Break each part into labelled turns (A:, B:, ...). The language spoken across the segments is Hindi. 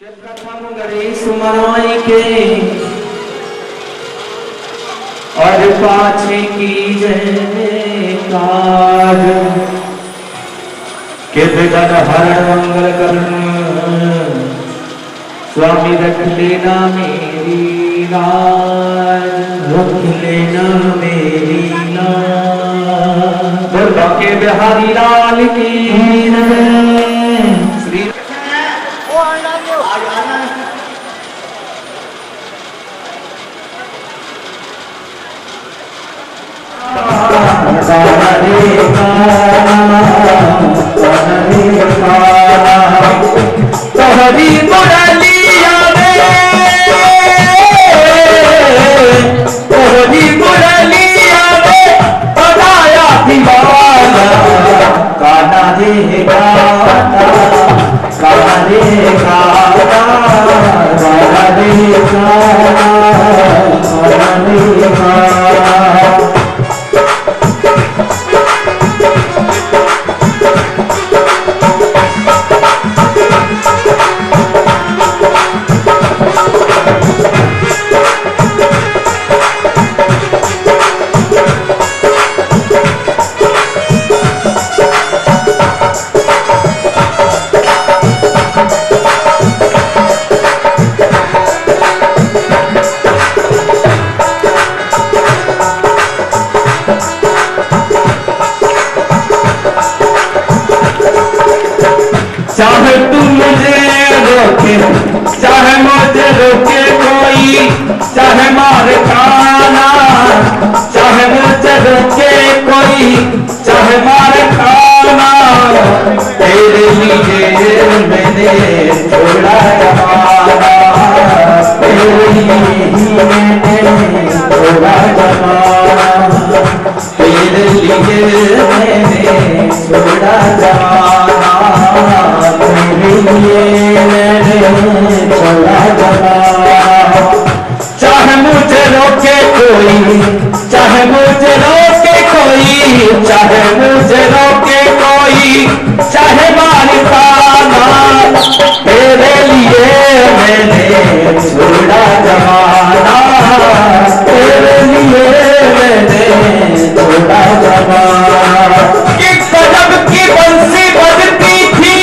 A: के प्रथम गणेश मनाई के और पाछे की जयकार के विघ्न हरण मंगल करण स्वामी रख लेना मेरी लाज, रख लेना मेरी लाज। दुर्गा के बिहारी लाल की श्री तोहरी मुरलिया में, तोहरी मुरलिया में बनाया दीवाना, गाना रे गाना, गाना रे गाना, गाना रे गाना, गाना रे गाना। चाहे तू मुझे रोके, चाहे मुझे रोके कोई, चाहे मारे खाना, चाहे मुझे रोके कोई, चाहे मारे खाना, तेरे लिए मैंने छोड़ा जमाना, तेरे लिए मैंने छोड़ा जमाना, तेरे लिए मैंने छोड़ा जमाना, तेरे लिए मैंने छोड़ा जमाना। चाहे मुझे रोके कोई, चाहे मुझे रोके कोई, चाहे मुझे रोके कोई, चाहे मारे खाना, तेरे लिए मैंने छोड़ा जमाना, तेरे लिए मैंने छोड़ा जमाना। कि गजब की बंसी बजती थी,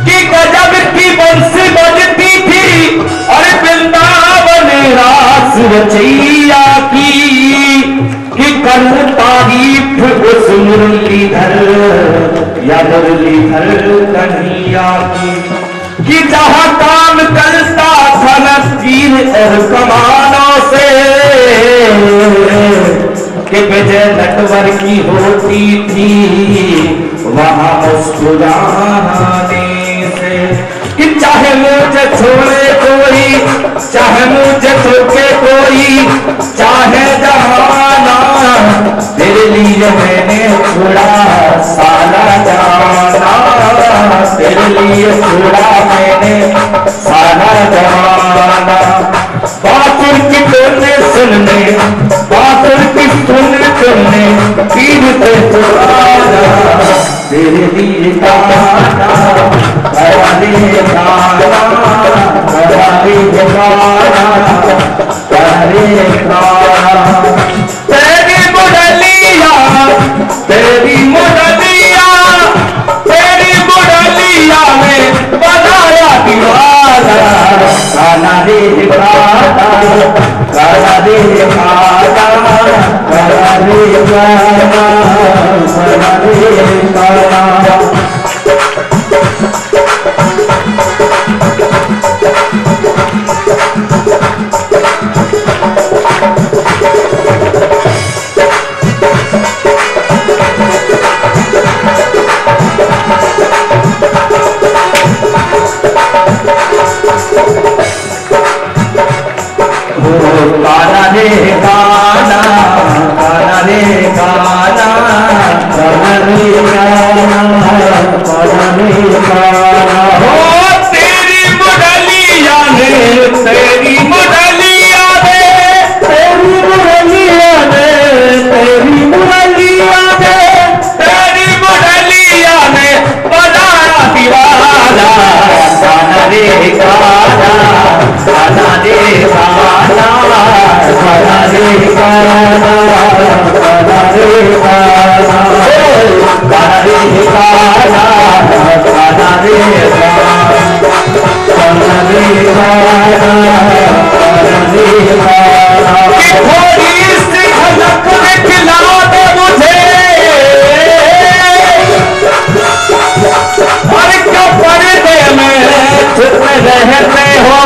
A: कि गजब की बंसी बजती थी, और वृंदावन रास रचैया की, कि करूं तारीफ उस मुरलीधर या मुरलीधर कन्हैया की, कि जहां काम करता था नसीर और कमानों से, कि विजय नटवर की होती थी वहां मुस्कुराने से। कि चाहे मुझे छोड़े कोई, चाहे मुझे ठोके कोई, चाहे जमाना, तेरे लिए मैंने छोड़ा सारा जाना, तेरे लिए छोड़ा मैंने सारा जमाना। बासुर की तूने सुनने, बासुर की सुनने सुनने, पीर से पुराना, तेरे लिए गाना, करा दे गाना, करा दे गाना, करा दे गाना। तेरी मुरलिया, तेरी मुरलिया, तेरी मुरलिया में बनाया दीवाना, गाना रे गाना, गाना रे गाना, गाना रे गाना, गाना रे गाना। गाना रे गाना, गाना रे गाना, गाना रे गाना, गाना रे गाना। हो तेरी मुरलिया ने, तेरी मुरलिया ने, तेरी मुरलिया ने, तेरी मुरलिया ने, तेरी मुरलिया ने गाना गाना रे गाना गाना रे गाना गाना रे गाना रे गाना थोड़ी सी झलक दिखला दो मुझे हर का पर्दे में चुप रहते हो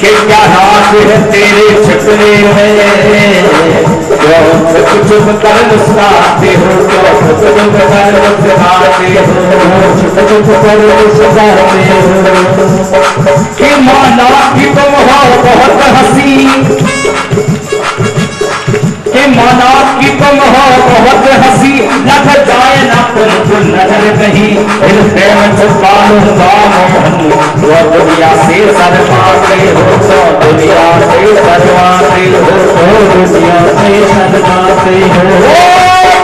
A: कि क्या राज है तेरे छुपने में जो चुप चुप कर मुस्कुराते हो तो चुप चुप कर मुस्कुराते हो चुप चुप कर मुस्कुराते हो कि माना कि तुम हो बहुत हंसी कि माना कि तुम हो बहुत हंसी लग जाए ना तुमको नजर कहीं दिल प्रेम छुपा लूंगा मोहन वो दुनिया से शर्माते हो तो दुनिया से शर्माते हो तो दुनिया से शर्माते हो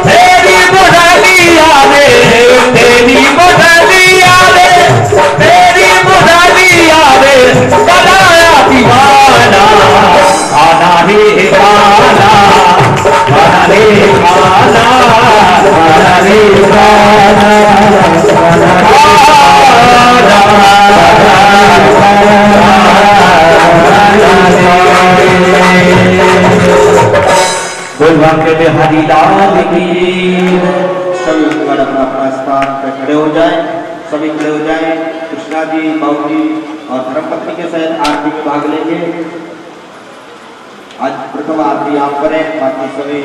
A: तेरी बुढ़ानी यादें तेरी बुढ़ानी यादें तेरी बुढ़ानी यादें बनाया दीवाना आना ही गाना गाना रे गाना गाना रे गाना बोलवा के बिहारी लाल की
B: सभी अपना अपना स्थान पर खड़े हो जाएं, सभी खड़े हो जाएं। कृष्णा जी, बाबू जी और धर्मपत्नी के साथ आरती में भाग लेंगे। आज प्रथम आरती आप करें, बाकी सभी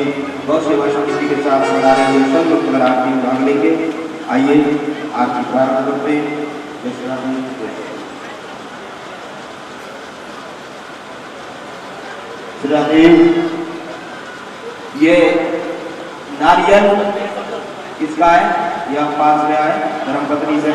B: गौ सेवा समिति के साथ बना रहे हैं, सब लोग आरती में भाग लेंगे। आइए आरती प्रारंभ करते हैं। ये नारियल किसका है? यह पास में आए धर्मपत्नी से।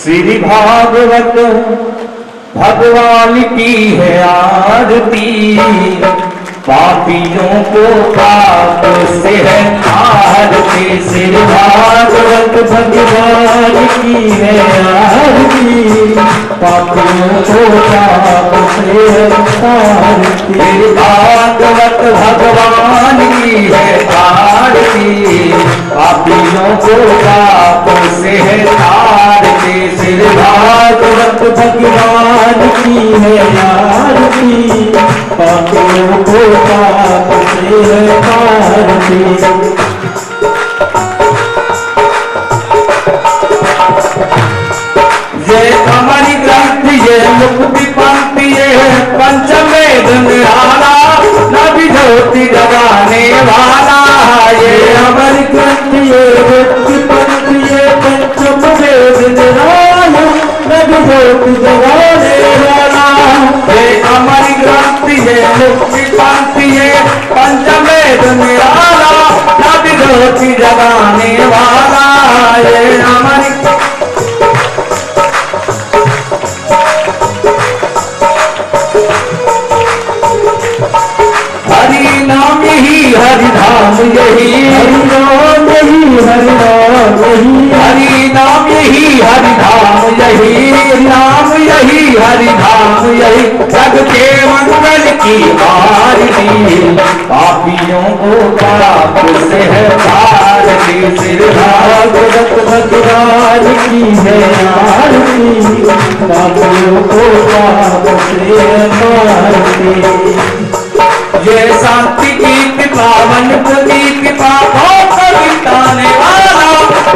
A: श्री भागवत भगवान की है आरती पापियों को पाप से है आरती श्री भागवत भगवान की है आरती पापियों को पाप से है आरती श्री भागवत भगवान की है आरती पापियों को पाप से है आरती श्री भागवत भगवान की है आरती पापियों को पाप से है आरती ये हमारी ग्रंथ ये मुक्ति पंक्ति ये पंचवेद निराला नबी ज्योति जगाने वाला ये हमारी ग्रंथ ये मुक्ति पंक्ति ये पंचवेद निराला नबी ज्योति जगाने वाला ये हमारी ग्रंथ ये मुक्ति पंक्ति ये पंचवेद निराला नबी ज्योति जगाने वाला ये हमारी हरि नाम यही हरि धाम यही हरि नाम यही हरि नाम यही हरि नाम यही हरि धाम यही नाम यही हरि धाम यही जग के मंगल की वारिणी पापियों को पाप से है भारती सिर भागवत भगवान की है आरती पापियों को पाप से है भारती ये शांति गीत पावन प्रदीप पापों को मिटाने वाला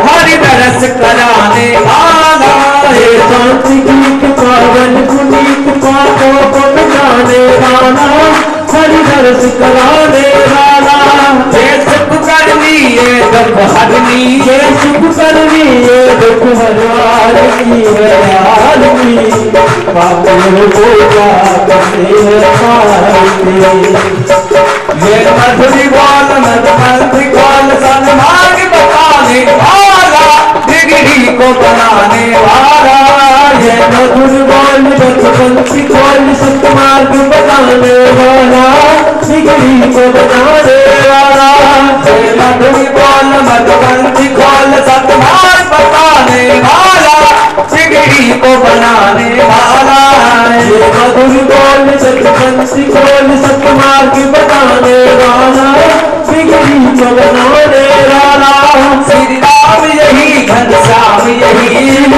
A: हरि दरस कराने वाला ये शांति गीत पावन पुनीत पापों को मिटाने वाला हरि दरस कराने वाला ये सुख करनी ये दुख हरनी ये सुख करनी ये दुख हरवानी है आरती पापियों को पाप से है आरती ये मधुरी बोल मधुमंत्री बोल सन्मार्ग बताने वाला डिग्री को बनाने वाला ये मधुर बोल मधुमंत्री बोल सन्मार्ग बताने वाला बिगड़ी को बनाने वाला, मधुर बोल मधुबंती खोल सतमार्ग बताने वाला, बिगड़ी को बनाने वाला। मधुर बोल मधुबंती खोल सतमार्ग बताने वाला, बिगड़ी को बनाने वाला। श्री राम यही घनश्याम यही,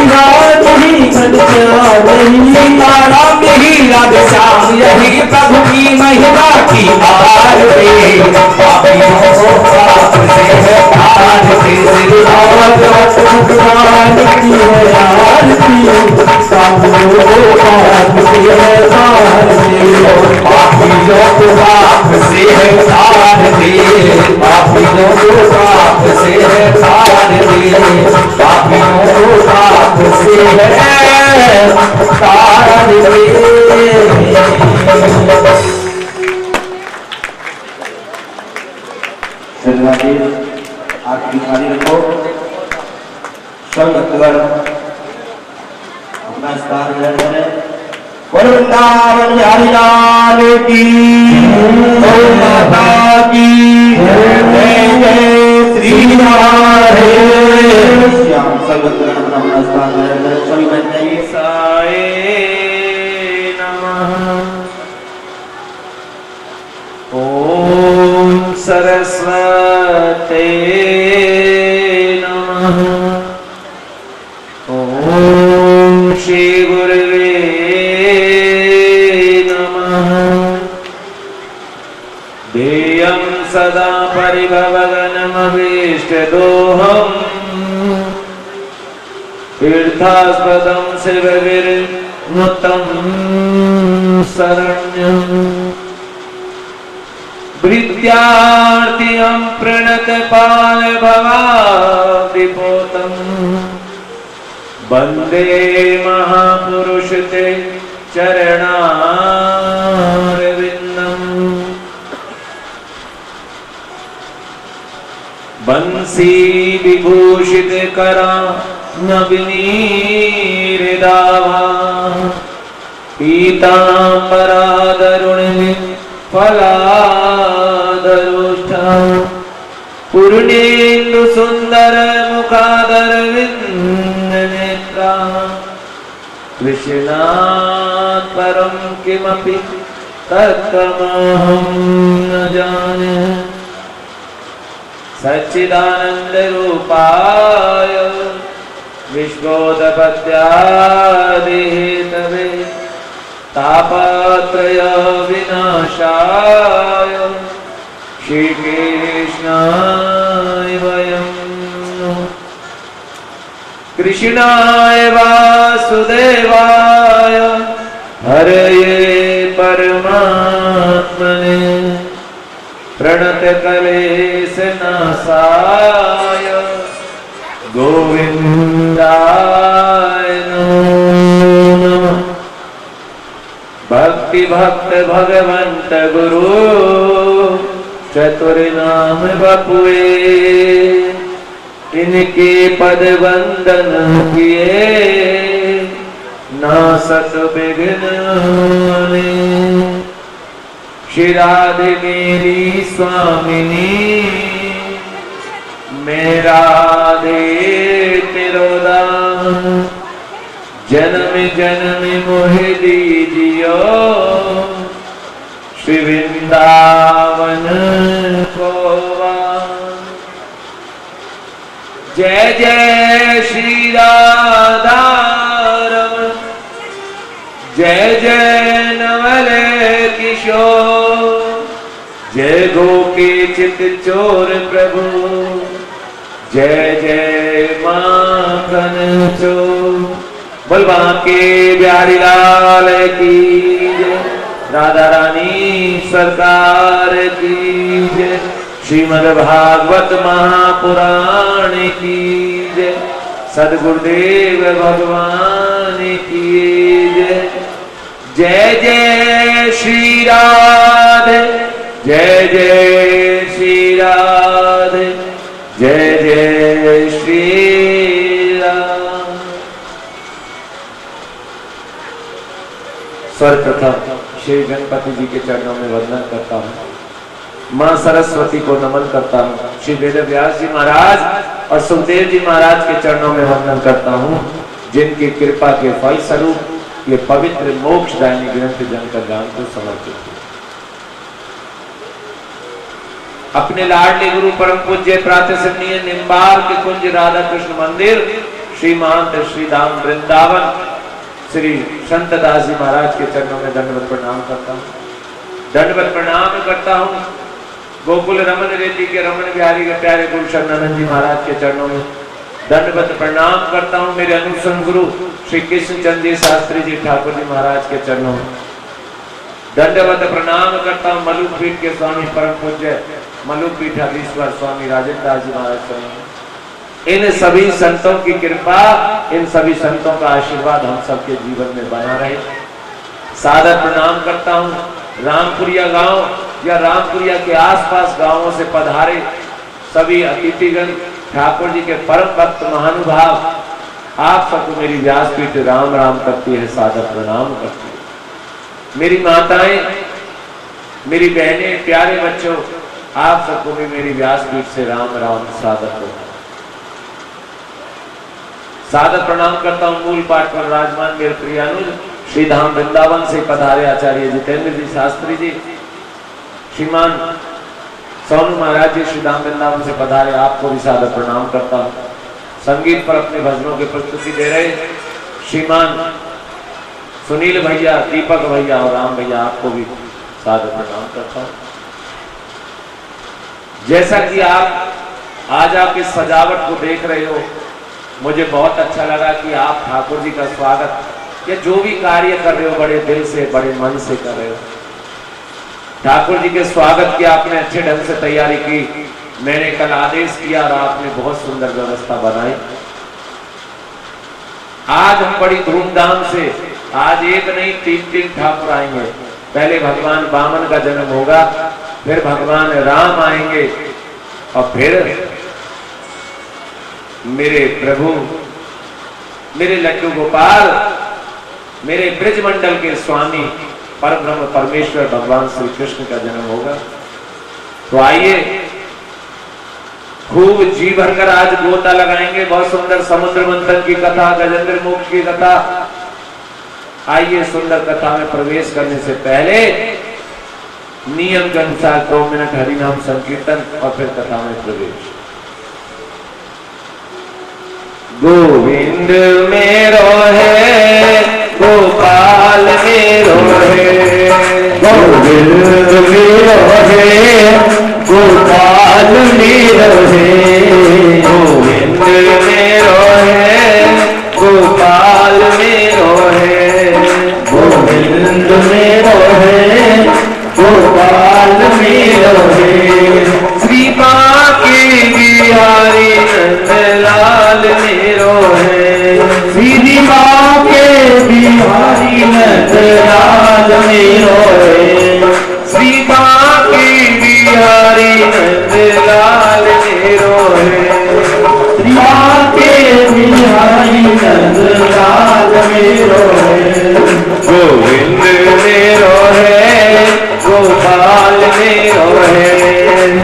A: राम यही घनश्याम यही, सीताराम यही राधेश्याम यही, प्रभु की महिमा की आरती, पापियों को पाप से है तारती, श्री राम भगवान की है आरती, पापियों को पाप से है तारती, पापियों को पाप से है तारती, पापियों को पाप से है तारती, पापियों को पाप से है तारती।
B: आपकी थाली रखो। सब भक्तगण अपना स्थान ग्रहण करें। वृंदावन बिहारी लाल की, गौ माता की जय, जय श्री राधे श्याम। सब भक्तगण अपना स्थान ग्रहण करें। सभी बन जाइए।
A: साई नमः। ओम सरस्वते नमः। ओम श्री गुरुवे नमः। ध्येयं सदा परिभवगनमभीष्टदोहम्, तीर्थास्पदं शिवगिरिनुतं शरण्यम्। भृत्यार्तिहं प्रणतपालभवाब्धिपोतम्, वन्दे महापुरुष ते चरणारविन्दम्। बंसी विभूषित करानविनीरदावा, पीताम्बरादरुणि फलादरुष्ठा, पूर्णेन्दु सुंदर मुखादरविन्दनेत्रा, कृष्णात् परं किमपि तत्त्वमहं न जाने। सच्चिदानंद रूपाय विश्वोदपत्यादिहेतवे, तापत्रय विनाशाय श्रीकृष्णाय वयं नमः। कृष्णाय वासुदेवाय हरये परमात्मने, प्रणतक्लेशनाशाय गोविन्दाय नमो नमः। भक्ति भक्त भगवंत गुरु चतुर्नाम बपुए, इनके पद वंदन किए नासत विघ्न। श्री राधे मेरी स्वामिनी, मैं राधे तिरोधान, जन्म जन्म मोहि दीजियो, श्री वृंदावन को। जय जय श्री राधा रमण, जय जय नवल किशोर, जय गोपी चित चोर प्रभु, जय जय माखन चोर। बलवा के बिहारी लाल की जय, राधा रानी सरकार की जय, श्रीमद् भागवत महापुराण की जय, सद्गुरुदेव भगवान की जय। जय जय श्री राधे, जय जय श्री राधे, जय जय श्री राम। सर्वप्रथम श्री गणपति जी के चरणों में वंदन करता हूँ।
C: माँ सरस्वती को नमन करता हूँ। श्री वेद व्यास जी महाराज और सुखदेव जी महाराज के चरणों में वंदन करता हूँ, जिनकी कृपा के फल स्वरूप ये पवित्र मोक्षदायिनी ग्रंथ जन कल्याण को समर्पित है। अपने लाडले गुरु परम पूज्य प्रातः निम्बार के कुंज राधा कृष्ण मंदिर श्री महंत श्री धाम वृंदावन श्री संत दास जी महाराज के चरणों में दंडवत प्रणाम करता हूँ। दंडवत प्रणाम करता हूँ गोकुल रमन रेती के रमन बिहारी के प्यारे गुलशन नंदन जी महाराज के चरणों में दंडवत प्रणाम करता हूँ। मेरे अनुसरण गुरु श्री कृष्ण चंद्र जी शास्त्री जी ठाकुर जी महाराज के चरणों में दंडवत प्रणाम करता हूँ। मलुक पीठ के स्वामी परम पूज्य मलुक पीठाधीश्वर स्वामी राजेंद्र दास जी महाराज चरणों। इन सभी संतों की कृपा, इन सभी संतों का आशीर्वाद हम सबके जीवन में बना रहे। सादर प्रणाम करता हूँ रामपुरिया गांव या रामपुरिया के आसपास गांवों से पधारे सभी अतिथिगण, ठाकुर जी के परम भक्त महानुभाव, आप सबको मेरी व्यासपीठ राम राम करती है, सादर प्रणाम करती है। मेरी माताएं, मेरी बहनें, प्यारे बच्चों, आप सबको भी मेरी व्यासपीठ से राम राम सादर प्रणाम। सादर प्रणाम करता हूँ मूल पाठ पर राजमान मेरे प्रियानुज श्री धाम वृंदावन से पधारे आचार्य जितेंद्र जी शास्त्री जी, श्रीमान सोनू महाराज जी श्री धाम वृंदावन से पधारे, आपको भी सादर प्रणाम करता हूँ। संगीत पर अपने भजनों की प्रस्तुति दे रहे श्रीमान सुनील भैया, दीपक भैया और राम भैया, आपको भी सादर प्रणाम करता हूँ। जैसा कि आप आज आप इस सजावट को देख रहे हो, मुझे बहुत अच्छा लगा कि आप ठाकुर जी का स्वागत या जो भी कार्य कर रहे हो बड़े दिल से, बड़े मन से कर रहे हो। ठाकुर जी के स्वागत की आपने अच्छे ढंग से तैयारी की। मैंने कल आदेश किया और आपने बहुत सुंदर व्यवस्था बनाई। आज हम बड़ी धूमधाम से, आज एक नहीं 3 ठाकुर आएंगे। पहले भगवान वामन का जन्म होगा, फिर भगवान राम आएंगे और फिर मेरे प्रभु, मेरे लड्डू गोपाल, मेरे ब्रजमंडल के स्वामी परब्रह्म परमेश्वर भगवान श्री कृष्ण का जन्म होगा। तो आइए खूब जी भरकर आज गोता लगाएंगे। बहुत सुंदर समुद्र मंथन की कथा, गजेंद्र मोक्ष की कथा। आइए सुंदर कथा में प्रवेश करने से पहले नियम के अनुसार 2 मिनट हरिनाम संकीर्तन और फिर कथा में प्रवेश। गोविंद मेरो है, गोपाल मेरो है, गोविंद मेरो है, गोपाल मेरो है, गोविंद मेरो है, गोपाल मेरो है, गोविंद मेरो है, गोपाल मेरो है, श्री बांके बिहारी नंदलाल मेरो है, श्री बांके बिहारी नंदलाल मेरो है, श्री बांके बिहारी नंदलाल मेरो है, श्री बांके बिहारी नंदलाल मेरो है, गोविंद मेरो है, गोपाल मेरो है,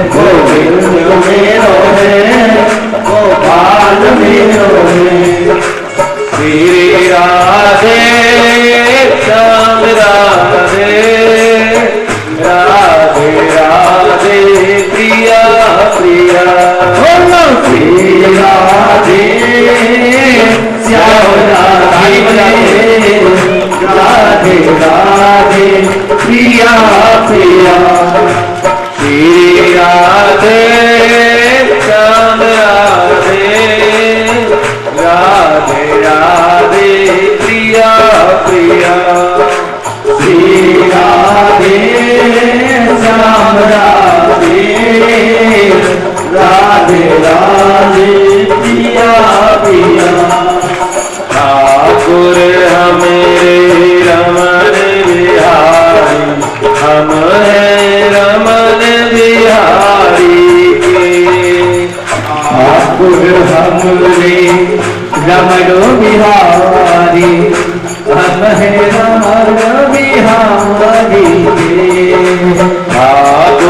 C: गोविंद मेरो है, गोपाल मेरो है, श्री राधे श्याम राधे, राधे राधे प्रिया प्रिया, श्री राधे श्याम राधे, राधे राधे प्रिया प्रिया, श्री राधे श्याम राधे, राधे राधे प्रिया प्रिया, श्री राधे श्याम राधे, राधे राधे प्रिया प्रिया, ठाकुर हमें रमन बिहारी, हम हैं रमन बिहारी के, ठाकुर हमरे रमन बिहारी, हम हैं रमन बिहारी के, ठाकुर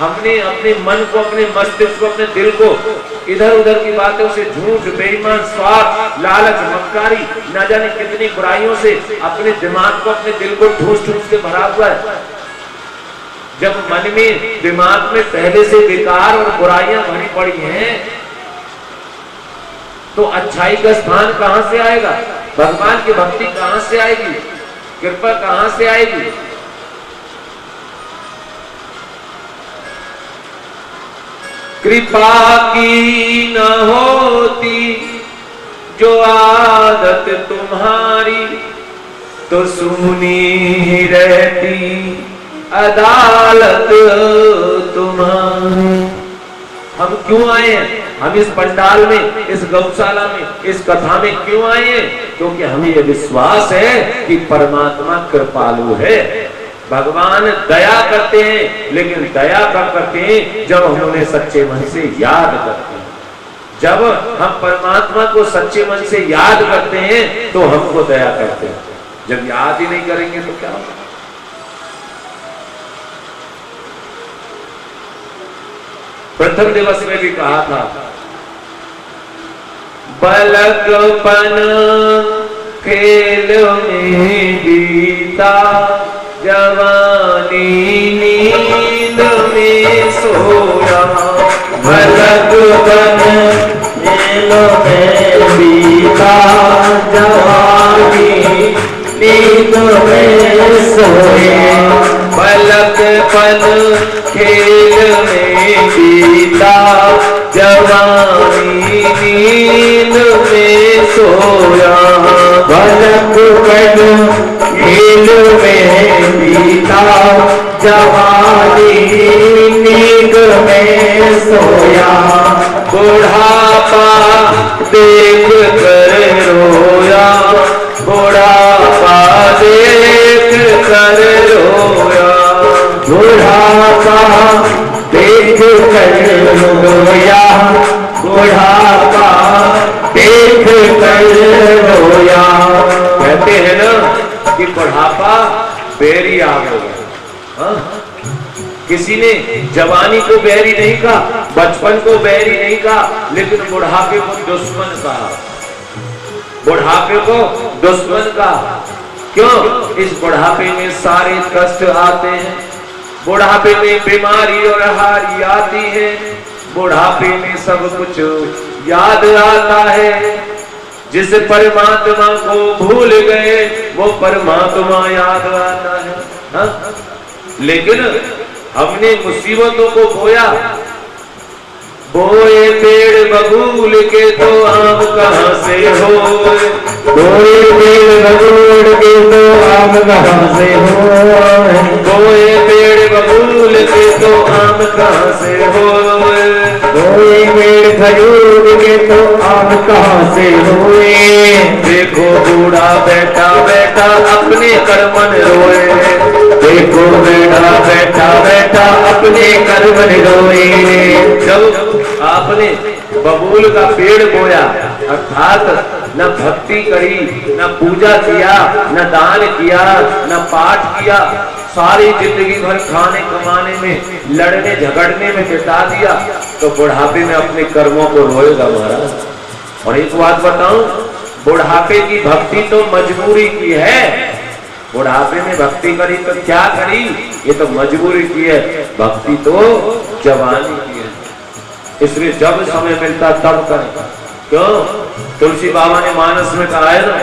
C: हमने अपने मन को, अपने मस्तिष्क को, अपने दिल को इधर उधर की बातों से, झूठ, बेईमान, स्वार्थ, लालच, मक्कारी, न जाने कितनी बुराइयों से अपने दिमाग को, अपने दिल को ठूस ठूस के भरा हुआ है। जब मन में, दिमाग में पहले से विकार और बुराइयां भरी पड़ी हैं, तो अच्छाई का स्थान कहां से आएगा? भगवान की भक्ति कहां से आएगी? कृपा कहां से आएगी? कृपा की न होती जो आदत तुम्हारी, तो सुनी रहती अदालत तुम्हारी। हम क्यों आए हैं? हम इस पंडाल में, इस गौशाला में, इस कथा में क्यों आए हैं? क्योंकि हमें यह विश्वास है कि परमात्मा कृपालु है। भगवान दया करते हैं, लेकिन दया कब करते हैं? जब हम उन्हें सच्चे मन से याद करते हैं। जब हम परमात्मा को सच्चे मन से याद करते हैं तो हमको दया करते हैं। जब याद ही नहीं करेंगे तो क्या होगा? प्रथम दिवस में भी कहा था, बलकपन खेल में बीता, जवानी नींद में सोया।
B: बलकपन खेल में बीता, जवानी नींद में सोया।
C: बलकपन खेल में बीता, जवानी नींद में सोया।
B: बलकपन खेल में बीता, जवानी नींद में सोया।
C: बुढ़ापा देख कर रोया, बुढ़ापा देख कर रोया।
B: बुढ़ापा देख कर रोया, बुढ़ापा देख कर रोया।
C: कहते हैं ना कि बुढ़ापा बैरी आ गया। किसी ने जवानी को बैरी नहीं कहा, बचपन को बैरी नहीं कहा, लेकिन बुढ़ापे को दुश्मन कहा। बुढ़ापे को दुश्मन कहा। क्यों? इस बुढ़ापे में सारे कष्ट आते हैं, बुढ़ापे में बीमारी और हारी आती है, बुढ़ापे में सब कुछ याद आता है। जिस परमात्मा को भूल गए वो परमात्मा याद आता है। हाँ? लेकिन हमने मुसीबतों को बोया, बोए पेड़ बबूल के तो आम कहां से हो।
B: बोए पेड़ बबूल के तो आम कहां से हो।
C: बोए पेड़ बबूल के तो आम कहां से हो।
B: बोए पेड़ खजूर के तो आम कहां से हुए।
C: देखो बूढ़ा बैठा बैठा अपने कर्मन रोए।
B: देखो बेटा बैठा बैठा अपने कर्मन रोए।
C: जब आपने बबूल का पेड़ बोया, अर्थात न भक्ति करी, न पूजा किया, न दान किया, न पाठ किया, सारी जिंदगी भर खाने कमाने में, लड़ने झगड़ने में बिता दिया, तो बुढ़ापे में अपने कर्मों को रोएगा महाराज। और एक बात बताऊं, बुढ़ापे की भक्ति तो मजबूरी की है। बुढ़ापे में भक्ति करी तो क्या करी? ये तो मजबूरी की है। भक्ति तो जवानी की है, इसलिए जब समय मिलता तब करें। क्यों? तुलसी बाबा ने मानस में कहा है ना,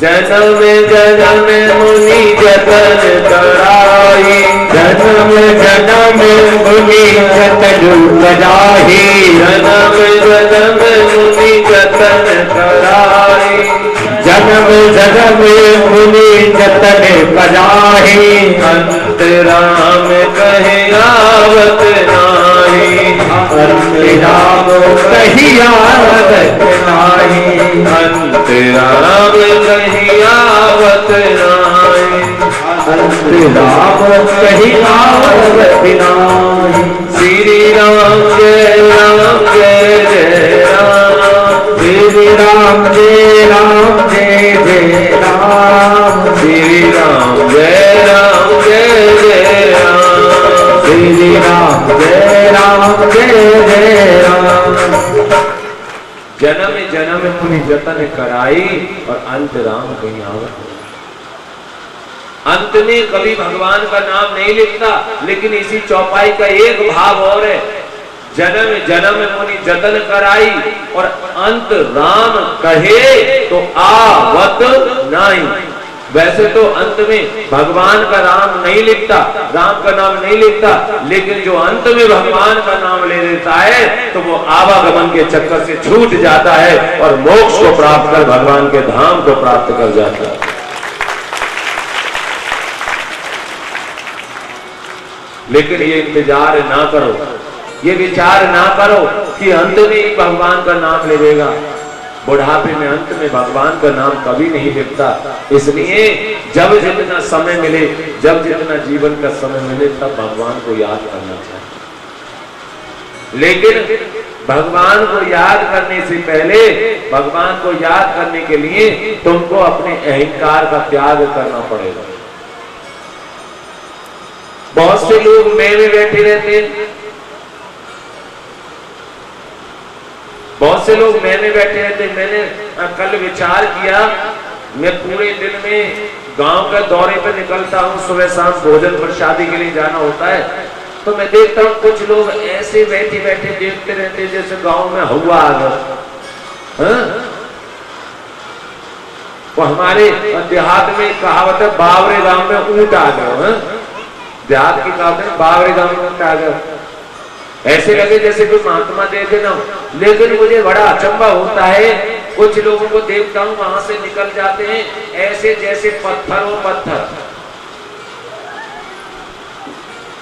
C: जन्म जन्म मुनि जतन कराई।
B: जन्म जन्म मुनि जतन कराई।
C: जन्म जन्म मुनि जतन कराई।
B: जन्म जन्म मुनि जतन कराई।
C: अंत राम कहे आवत नाही।
B: अंत राम कही आवत नाही।
C: अंत राम कही आवत नाही।
B: अंत राम कही आवत नाही।
C: श्री राम जय राम जय जय राम।
B: श्री राम जय राम जय जय राम।
C: श्री राम जय राम जय जय राम।
B: श्री राम
C: जन्म पुनि जतन कराई और अंत राम कहीं आवत। अंत में कभी भगवान का नाम नहीं लिखता, लेकिन इसी चौपाई का एक भाव और है, जन्म जन्म मुनि जतन कराई और अंत राम कहे तो आवत नहीं। वैसे तो अंत में भगवान का नाम नहीं लिखता, राम का नाम नहीं लिखता, लेकिन जो अंत में भगवान का नाम ले लेता है तो वो आवागमन के चक्कर से छूट जाता है और मोक्ष को प्राप्त कर भगवान के धाम को प्राप्त कर जाता है। लेकिन ये इंतजार ना करो, ये विचार ना करो कि अंत में ही भगवान का नाम लेगा। बुढ़ापे में अंत में भगवान का नाम कभी नहीं लिखता। इसलिए जब जितना समय मिले, जब जितना जीवन का समय मिले, तब भगवान को याद करना चाहिए। लेकिन भगवान को याद करने से पहले, भगवान को याद करने के लिए तुमको अपने अहंकार का त्याग करना पड़ेगा। बहुत से लोग मैं में बैठे रहते हैं, बहुत से लोग मैं में बैठे रहते हैं। मैंने कल विचार किया, मैं पूरे दिन में गांव के दौरे पे निकलता हूँ, सुबह शाम भोजन प्रसादी के लिए जाना होता है, तो मैं देखता हूँ कुछ लोग ऐसे बैठे बैठे देखते रहते जैसे गांव में हुआ आ गया। वो हमारे देहात में कहावत है, बावरे गांव में ऊंट आ गया। देहात की कहावत है, बावरे गांव में ऊंट आ गया। ऐसे लगे जैसे कोई महात्मा देखे ना। लेकिन मुझे बड़ा अचंभा होता है, कुछ लोगों को देखता हूँ वहां से निकल जाते हैं ऐसे जैसे पत्थरों पत्थर।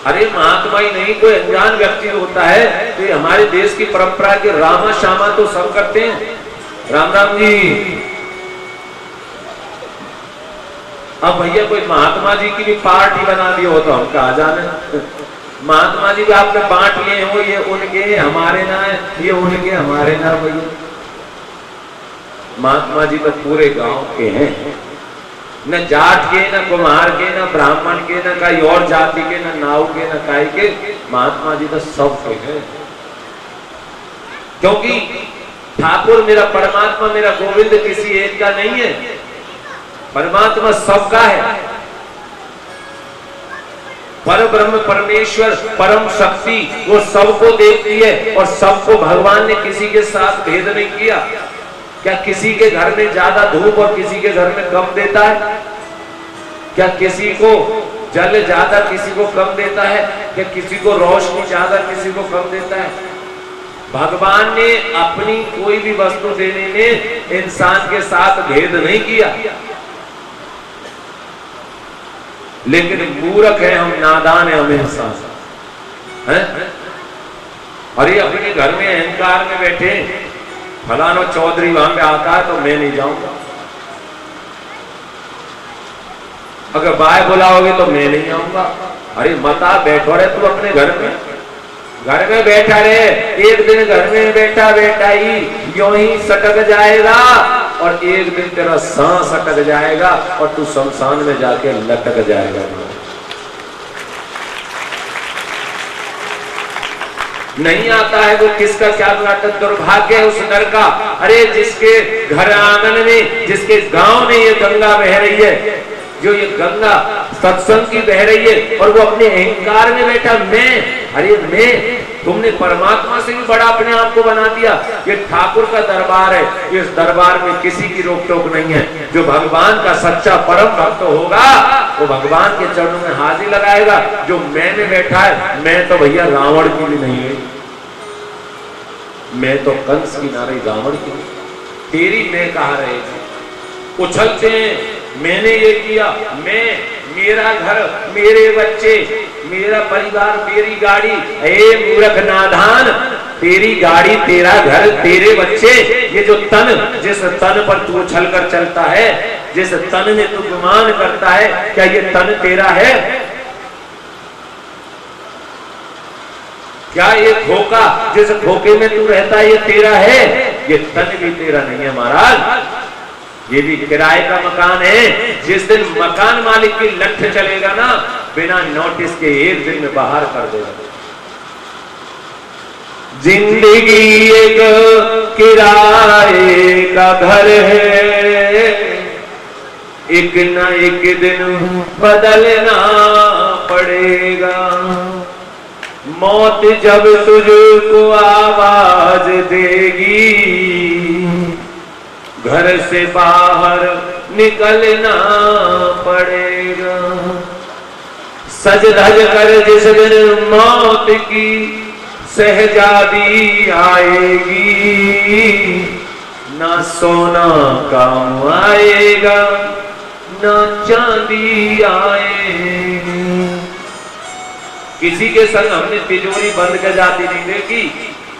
C: अरे महात्मा ही नहीं, कोई अनजान व्यक्ति होता है। तो हमारे देश की परंपरा के रामा श्यामा तो सब करते हैं, राम राम जी। अब भैया कोई महात्मा जी की भी पार्टी बना दी हो तो हम कहा जाने, महात्मा जी भी आपने बांट लिए हो, ये उनके हमारे ना है, ये उनके हमारे ना। भैया महात्मा जी तो पूरे गांव के हैं, न जाट के, न कुम्हार के, न ब्राह्मण के, न कई और जाति के, न नाव के, न काई के। महात्मा जी तो सब के हैं। क्योंकि ठाकुर मेरा परमात्मा, मेरा गोविंद किसी एक का नहीं है, परमात्मा सबका है। पर ब्रह्म परमेश्वर परम शक्ति वो सबको देखती है और सबको भगवान ने किसी के साथ भेद नहीं किया। क्या किसी के घर में ज्यादा धूप और किसी के घर में कम देता है? क्या किसी को जल ज्यादा किसी को कम देता है? क्या किसी को रोशनी ज्यादा किसी को कम देता है? भगवान ने अपनी कोई भी वस्तु देने में इंसान के साथ भेद नहीं किया। लेकिन मूर्ख है हम, नादान है हम इंसान हैं। और ये अपने घर में अहंकार में बैठे, फलाना चौधरी वहां पे आता है तो मैं नहीं जाऊंगा, अगर बाय बुलाओगे तो मैं नहीं आऊंगा। अरे मता बैठो रे तू अपने घर में बैठा रहे। एक दिन घर में बैठा बैठा ही यूं ही सटक जाएगा और एक दिन तेरा सांस अटक जाएगा और तू शमशान में जाके लटक जाएगा। नहीं आता है वो किसका क्या दुर्भाग्य है उस नर का। अरे जिसके घर आंगन में, जिसके गांव में ये गंगा बह रही है, जो ये गंगा सत्संग की बह रही है और वो अपने अहंकार में बैठा मैं, अरे मैं, तुमने परमात्मा से भी बड़ा अपने आप को बना दिया। ये ठाकुर का दरबार है, इस दरबार में किसी की रोक टोक नहीं है। जो भगवान का सच्चा परम भक्त होगा वो भगवान के चरणों में हाजिर लगाएगा। जो मैं में बैठा है, मैं तो भैया रावण की भी नहीं है, मैं तो कंस की नारी रावण की। तेरी मैं कहा रहेगी। उछलते हैं मैंने ये किया, मैं, मेरा घर, मेरे बच्चे, मेरा परिवार, मेरी गाड़ी। ए मूर्ख नादान, तेरी गाड़ी, तेरा घर, तेरे बच्चे, ये जो तन, जिस तन पर तू उछल कर चलता है, जिस तन में तू गुमान करता है, क्या ये तन तेरा है? क्या ये खोका, जिस खोके में तू रहता है, ये तेरा है? ये तन भी तेरा नहीं है महाराज, ये भी किराए का मकान है। जिस दिन मकान मालिक की लठ चलेगा ना, बिना नोटिस के एक दिन में बाहर कर देगा। जिंदगी एक किराए का घर है, एक न एक दिन बदलना पड़ेगा। मौत जब तुझको आवाज देगी, घर से बाहर निकलना पड़ेगा। सज धज कर जिस दिन मौत की शहजादी आएगी, ना सोना काम आएगा ना चांदी आएगी। किसी के संग हमने तिजोरी बंद कर जाती नहीं देखी।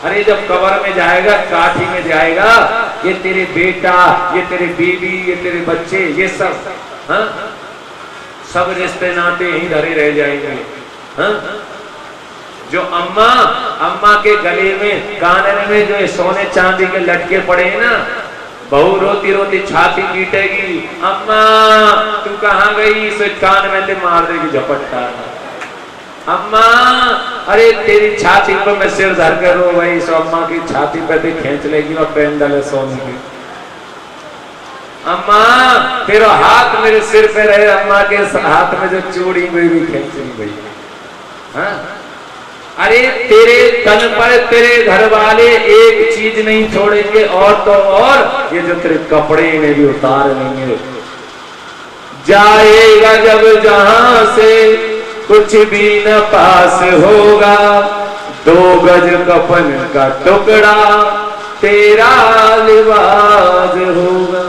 C: अरे जब कब्र में जाएगा, काठी में जाएगा, ये तेरे बेटा, ये तेरे बीवी, ये तेरे बच्चे, ये सब सब रिश्ते नाते यहीं धरे रह जाएंगे। जो अम्मा के गले में, कानन में जो सोने चांदी के लटके पड़े हैं ना, बहू रोती रोती छाती पीटेगी, अम्मा तू कहाँ गई, इसे कान में ते मार देगी झपट्टा। अम्मा अरे तेरी छाती पर मैं सिर धर कर रो भाई, सो अम्मा की छाती पर ते खींच लेगी और पहन डाले सोने की। अम्मा तेरा हाथ मेरे सिर पे रहे, अम्मा के हाथ में जो चूड़ी हुई भी खींचनी गई। हाँ? अरे तेरे तन पर तेरे घर वाले एक चीज नहीं छोड़ेंगे, और तो और ये जो तेरे कपड़े इन्हें भी उतार लेंगे। जाएगा जब जहां से कुछ भी न पास होगा, 2 गज कफन का टुकड़ा तेरा लिबास होगा।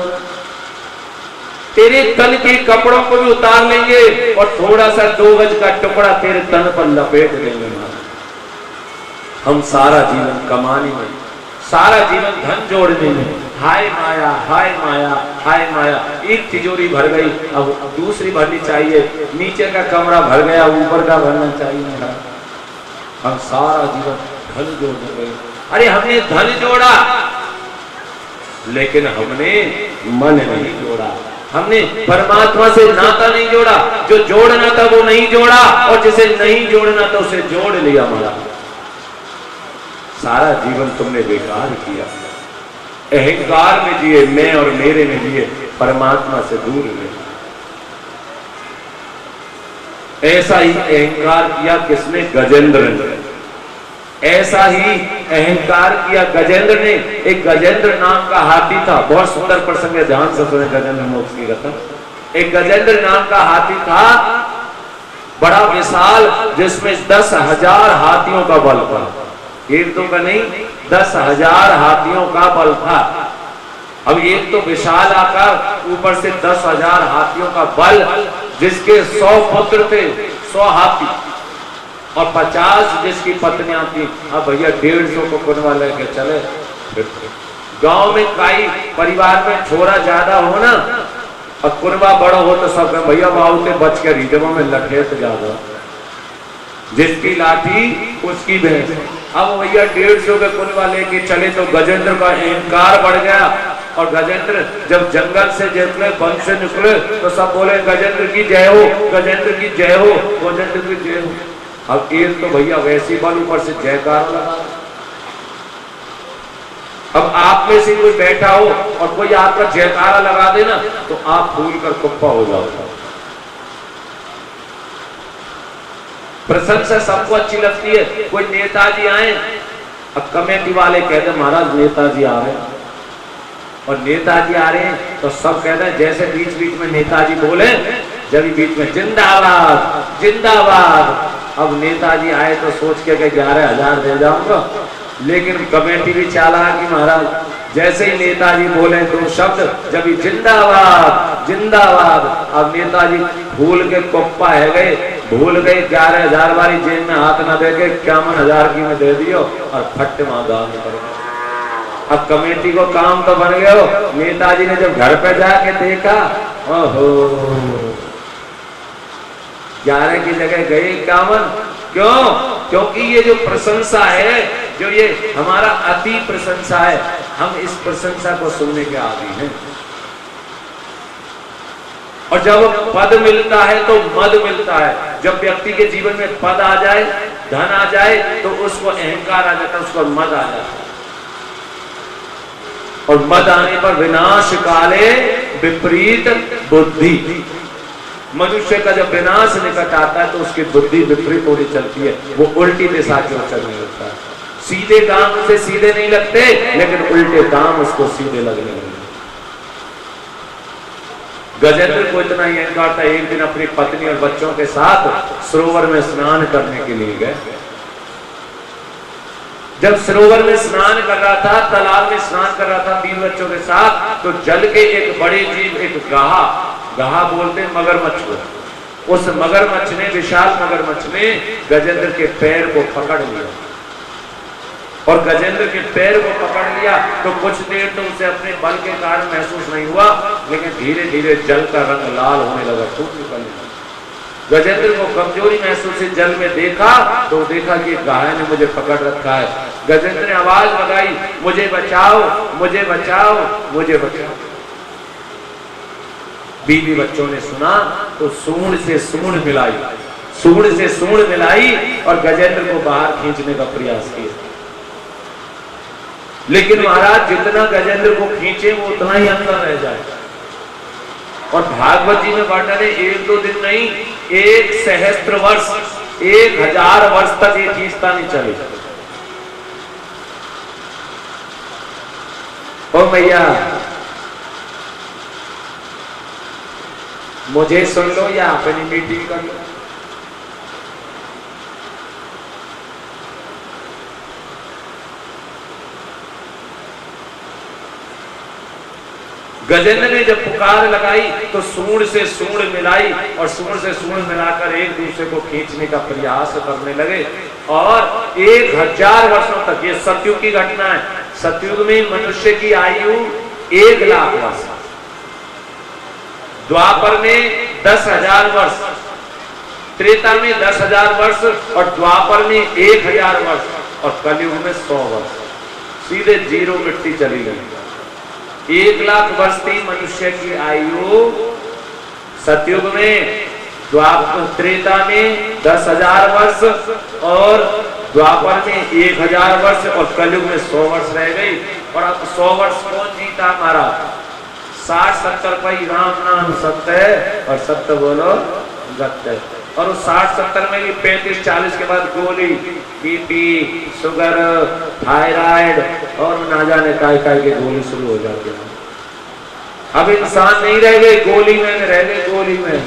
C: तेरे तन के कपड़ों को भी उतार लेंगे और थोड़ा सा 2 गज का टुकड़ा तेरे तन पर लपेट देंगे। हम सारा जीवन कमाने में, सारा जीवन धन जोड़ने में, हाय माया हाय माया हाय माया। एक तिजोरी भर गई, अब दूसरी भरनी चाहिए, नीचे का कमरा भर गया, ऊपर का भरना चाहिए। हम सारा जीवन धन जोड़ने गए। अरे हमने धन जोड़ा, लेकिन हमने मन नहीं जोड़ा, हमने परमात्मा से नाता नहीं जोड़ा। जो जोड़ना था वो नहीं जोड़ा, और जिसे नहीं जोड़ना था उसे जोड़ लिया। हमारा सारा जीवन तुमने बेकार किया, अहंकार में जिए, मैं और मेरे में जिए, परमात्मा से दूर रहे। ऐसा ही अहंकार किया किसने? गजेंद्र ने। ऐसा ही अहंकार किया गजेंद्र ने। एक गजेंद्र नाम का हाथी था, बहुत सुंदर प्रसंग है, ध्यान से सुने गजेंद्र मोक्ष की कथा। एक गजेंद्र नाम का हाथी था, बड़ा विशाल, जिसमें 10,000 हाथियों का बल था। एक तो का नहीं, 10,000 हाथियों का बल था। अब एक तो विशाल आकार, ऊपर से 10,000 हाथियों का बल, जिसके 100 पुत्र थे, 100 हाथी, और 50 जिसकी पत्नियां थी। अब भैया 150 को कुनवा लेके चले। गांव में कई परिवार में छोरा ज्यादा हो ना, और कुनवा बड़ा हो तो सब भैया बाबू से बच के रिजवा में लठेत ज्यादा, जिसकी लाठी उसकी भैंस। अब भैया 150 के कुनवा लेके चले तो गजेंद्र का अहंकार बढ़ गया। और गजेंद्र जब जंगल से निकले, वन से निकले, तो सब बोले गजेंद्र की जय हो, गजेंद्र की जय हो, गजेंद्र की जय हो। अब एक तो भैया वैसी बल ऊपर से जयकार लगा। अब आप में से कोई बैठा हो और कोई आपका जयकारा लगा देना, तो आप फूल कर कुप्पा हो जाओगे। प्रशंसा सबको अच्छी लगती है। कोई नेताजी आए, अब कमेटी वाले कहते महाराज नेताजी आ रहे हैं, और नेताजी आ रहे हैं तो सब कहते हैं, जैसे बीच बीच में नेताजी बोले, जब बीच में जिंदाबाद जिंदाबाद। अब नेताजी आए तो सोच के 11,000 दे जाऊंगा, लेकिन कमेटी भी चालाक कि महाराज जैसे ही नेताजी बोले 2 शब्द, जब जिंदाबाद जिंदाबाद। अब नेताजी भूल के कुप्पा है गए, भूल गए 11,000 वाली जेब में हाथ न दे के 51,000 की में दे दियो और फट दान कर। अब कमेटी को काम तो बन गया हो। नेताजी ने जब घर पे जाके देखा, ओहो 11 की जगह गए 51। क्यों? क्योंकि ये जो प्रशंसा है, जो ये हमारा अति प्रशंसा है, हम इस प्रशंसा को सुनने के आदी हैं। और जब पद मिलता है तो मद मिलता है। जब व्यक्ति के जीवन में पद आ जाए, धन आ जाए, तो उसको अहंकार आ जाता है, उसको मद आ जाता है। और मद आने पर विनाश काले विपरीत बुद्धि। मनुष्य का जब विनाश निकट आता है तो उसकी बुद्धि विपरीत होने चलती है, वो उल्टी दिशा की ओर चलने लगता है। सीधे काम उसे सीधे नहीं लगते, लेकिन उल्टे काम उसको सीधे लगने लगते। गजेंद्र को इतना ही अहंकार था, एक दिन अपनी पत्नी और बच्चों के साथ सरोवर में स्नान करने के लिए गए। जब सरोवर में स्नान कर रहा था, तालाब में स्नान कर रहा था बीवी बच्चों के साथ, तो जल के एक बड़े जीव, एक गाहा बोलते हैं मगरमच्छ को, उस मगरमच्छ ने, विशाल मगरमच्छ ने गजेंद्र के पैर को पकड़ लिया। और गजेंद्र के पैर को पकड़ लिया तो कुछ देर तो उसे अपने बल के कारण महसूस नहीं हुआ, लेकिन धीरे धीरे जल का रंग लाल होने लगा, टूट निकलने लगा। गजेंद्र को कमजोरी महसूस हुई, जल में देखा तो देखा कि गाय ने मुझे पकड़ रखा है। गजेंद्र ने आवाज लगाई, मुझे बचाओ, मुझे बचाओ, मुझे बचाओ। बीवी बच्चों ने सुना तो सूंड से सूंड मिलाई, सूंड से सूंड मिलाई और गजेंद्र को बाहर खींचने का प्रयास किया। लेकिन महाराज जितना गजेंद्र को खींचे वो उतना ही अंदर रह जाए। और भागवत जी में वर्णन है, 1-2 दिन नहीं, 1 सहस्त्र वर्ष, 1000 वर्ष तक ये खींचता नहीं चले। ओ भैया मुझे सुन लो या अपनी मीटिंग कर लो। गजेंद्र ने जब पुकार लगाई तो सूंड से सूंड मिलाई और सूंड से सूंड मिलाकर एक दूसरे को खींचने का प्रयास करने लगे। और 1000 वर्षों तक, ये सतयुग की घटना है। सतयुग में मनुष्य की आयु 1 लाख वर्ष, द्वापर में 10,000 वर्ष, त्रेता में 10,000 वर्ष और द्वापर में 1000 वर्ष और कलयुग में 100 वर्ष। सीधे जीरो मिट्टी चली गई। 1 लाख वर्ष थी मनुष्य की आयु सतयुग में, द्वापर त्रेता में 10,000 वर्ष और द्वापर में 1000 वर्ष और कलयुग में 100 वर्ष रह गई। और अब 100 वर्ष कौन जीता हमारा? 60-70 पर राम नाम सत्य है और सत्य बोलो सत्य है। और उस 60-70 में भी 35-40 के बाद गोली, बीपी, शुगर, थायराइड और ना जाने काय के गोली शुरू हो जाती है। अब इंसान नहीं रह गए, गोली में रह गए, गोली में।